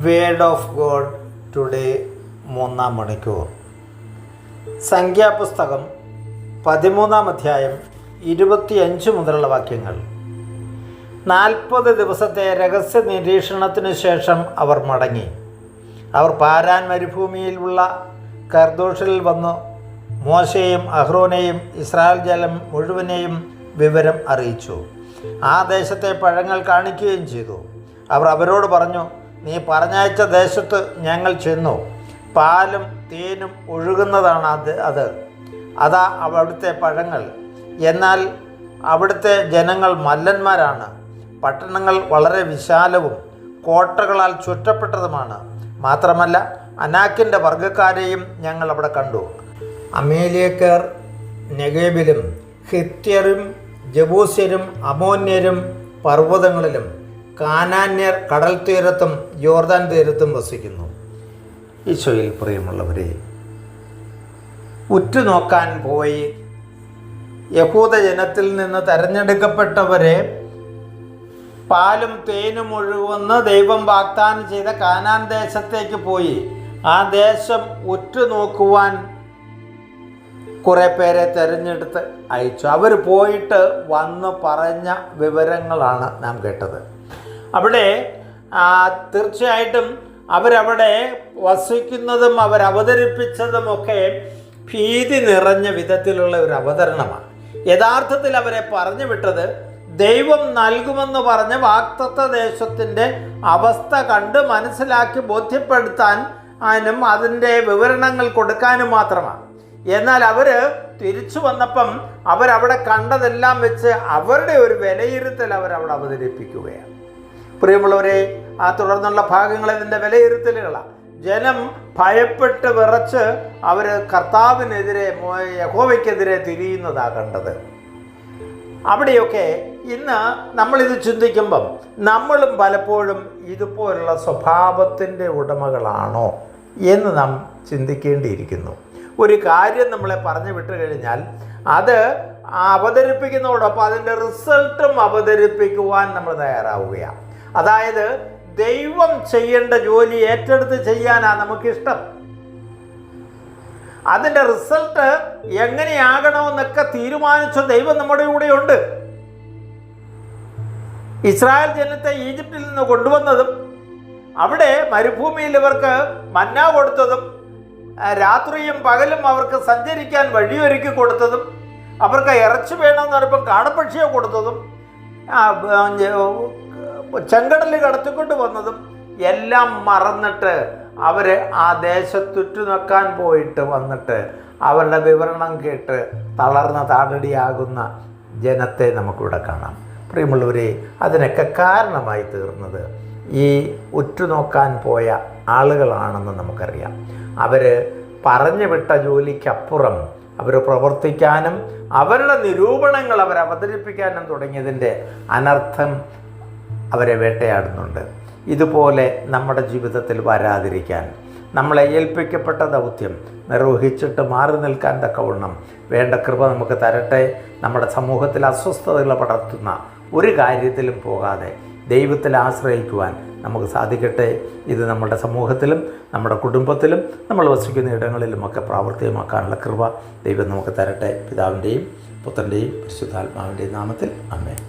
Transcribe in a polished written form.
Word of God today 3 മണിക്കൂർ. സംഖ്യാപുസ്തകം 13 അധ്യായം 25 മുതലുള്ള വാക്യങ്ങൾ. 40 ദിവസത്തെ രഹസ്യ നിരീക്ഷണത്തിനു ശേഷം അവർ മടങ്ങി. അവർ പാരാൻ മരുഭൂമിയിലുള്ള കർദോഷിൽ വന്നു മോശയെയും അഹ്റോനെയും ഇസ്രായേൽ ജനം മുഴുവനെയും വിവരം അറിയിച്ചു. ആ ദേശത്തെ പഴങ്ങൾ കാണിക്കുകയും ചെയ്തു. അവർ അവരോട് പറഞ്ഞു, നീ പറഞ്ഞയച്ച ദേശത്ത് ഞങ്ങൾ ചെന്നു. പാലും തേനും ഒഴുകുന്നതാണ് അതാ അവിടുത്തെ പഴങ്ങൾ. എന്നാൽ അവിടുത്തെ ജനങ്ങൾ മല്ലന്മാരാണ്. പട്ടണങ്ങൾ വളരെ വിശാലവും കോട്ടകളാൽ ചുറ്റപ്പെട്ടതുമാണ്. മാത്രമല്ല, അനാക്കിൻ്റെ വർഗ്ഗക്കാരെയും ഞങ്ങൾ അവിടെ കണ്ടു. അമേലിയക്കാർ നെഗേബിലും ഹിത്യരും ജബൂസ്യരും അമോന്യരും പർവ്വതങ്ങളിലും കാനാന്യർ കടൽ തീരത്തും യോർദാൻ തീരത്തും വസിക്കുന്നു. ഈശോയിൽ പ്രിയമുള്ളവരെ, ഉറ്റുനോക്കാൻ പോയി യഹൂദ ജനത്തിൽ നിന്ന് തെരഞ്ഞെടുക്കപ്പെട്ടവരെ പാലും തേനും ഒഴുകുമെന്ന് ദൈവം വാഗ്ദാനം ചെയ്ത കാനാൻ ദേശത്തേക്ക് പോയി ആ ദേശം ഉറ്റുനോക്കുവാൻ കുറേ പേരെ തിരഞ്ഞെടുത്ത് അയച്ചു. അവർ പോയിട്ട് വന്ന് പറഞ്ഞ വിവരങ്ങളാണ് നാം കേട്ടത്. അവിടെ തീർച്ചയായിട്ടും അവരവിടെ വസിക്കുന്നതും അവരവതരിപ്പിച്ചതുമൊക്കെ ഭീതി നിറഞ്ഞ വിധത്തിലുള്ള ഒരു അവതരണമാണ്. യഥാർത്ഥത്തിൽ അവരെ പറഞ്ഞു വിട്ടത് ദൈവം നൽകുമെന്ന് പറഞ്ഞ വാഗ്ദത്ത ദേശത്തിൻ്റെ അവസ്ഥ കണ്ട് മനസ്സിലാക്കി ബോധ്യപ്പെടുത്താനും അതിൻ്റെ വിവരണങ്ങൾ കൊടുക്കാനും മാത്രമാണ്. എന്നാൽ അവർ തിരിച്ചു വന്നപ്പം അവരവിടെ കണ്ടതെല്ലാം വെച്ച് അവരുടെ ഒരു വിലയിരുത്തൽ അവരവിടെ അവതരിപ്പിക്കുകയാണ്. പ്രിയമുള്ളവരെ, ആ തുടർന്നുള്ള ഭാഗങ്ങൾ ഇതിൻ്റെ വിലയിരുത്തലുകളാണ്. ജനം ഭയപ്പെട്ട് വിറച്ച് അവർ കർത്താവിനെതിരെ യഹോവയ്ക്കെതിരെ തിരിയുന്നതാണ് കണ്ടത്. അവിടെയൊക്കെ ഇന്ന് നമ്മളിത് ചിന്തിക്കുമ്പം നമ്മളും പലപ്പോഴും ഇതുപോലുള്ള സ്വഭാവത്തിൻ്റെ ഉടമകളാണോ എന്ന് നാം ചിന്തിക്കേണ്ടിയിരിക്കുന്നു. ഒരു കാര്യം നമ്മളെ പറഞ്ഞു വിട്ടു കഴിഞ്ഞാൽ അത് അവതരിപ്പിക്കുന്നതോടൊപ്പം അതിൻ്റെ റിസൾട്ടും അവതരിപ്പിക്കുവാൻ നമ്മൾ തയ്യാറാവുകയാണ്. അതായത് ദൈവം ചെയ്യേണ്ട ജോലി ഏറ്റെടുത്ത് ചെയ്യാനാണ് നമുക്കിഷ്ടം. അതിൻ്റെ റിസൾട്ട് എങ്ങനെയാകണമെന്നൊക്കെ തീരുമാനിച്ച ദൈവം നമ്മുടെ കൂടെയുണ്ട്. ഇസ്രായേൽ ജനത്തെ ഈജിപ്തിൽ നിന്ന് കൊണ്ടുവന്നതും അവിടെ മരുഭൂമിയിൽ ഇവർക്ക് മന്ന കൊടുത്തതും രാത്രിയും പകലും അവർക്ക് സഞ്ചരിക്കാൻ വഴിയൊരുക്കി കൊടുത്തതും അവർക്ക് ഇറച്ചി വേണമെന്ന് പറയുമ്പം കാടപ്പക്ഷിയെ കൊടുത്തതും ചെങ്കടൽ കടത്തിക്കൊണ്ട് വന്നതും എല്ലാം മറന്നിട്ട് അവർ ആ ദേശത്തുറ്റു നിൽക്കാൻ പോയിട്ട് വന്നിട്ട് അവരുടെ വിവരണം കേട്ട് തളർന്ന താടടിയാകുന്ന ജനത്തെ നമുക്കിവിടെ കാണാം. പ്രിയമുള്ളവരെ, അതിനൊക്കെ കാരണമായി തീർന്നത് ഈ ഉറ്റുനോക്കാൻ പോയ ആളുകളാണെന്ന് നമുക്കറിയാം. അവർ പറഞ്ഞു വിട്ട ജോലിക്കപ്പുറം അവർ പ്രവർത്തിക്കാനും അവരുടെ നിരൂപണങ്ങൾ അവർ അവതരിപ്പിക്കാനും തുടങ്ങിയതിൻ്റെ അനർത്ഥം അവരെ വേട്ടയാടുന്നുണ്ട്. ഇതുപോലെ നമ്മുടെ ജീവിതത്തിൽ വരാതിരിക്കാൻ നമ്മളെ ഏൽപ്പിക്കപ്പെട്ട ദൗത്യം നിർവഹിച്ചിട്ട് മാറി നിൽക്കാൻ തക്കവണ്ണം വേണ്ട കൃപ നമുക്ക് തരട്ടെ. നമ്മുടെ സമൂഹത്തിൽ അസ്വസ്ഥതകൾ പടർത്തുന്ന ഒരു കാര്യത്തിലും പോകാതെ ദൈവത്തിൽ ആശ്രയിക്കുവാൻ നമുക്ക് സാധിക്കട്ടെ. ഇത് നമ്മുടെ സമൂഹത്തിലും നമ്മുടെ കുടുംബത്തിലും നമ്മൾ വസിക്കുന്ന ഇടങ്ങളിലുമൊക്കെ പ്രാവർത്തികമാക്കാനുള്ള കൃപ ദൈവം നമുക്ക് തരട്ടെ. പിതാവിൻ്റെയും പുത്രൻ്റെയും പരിശുദ്ധാത്മാവിൻ്റെയും നാമത്തിൽ ആമേൻ.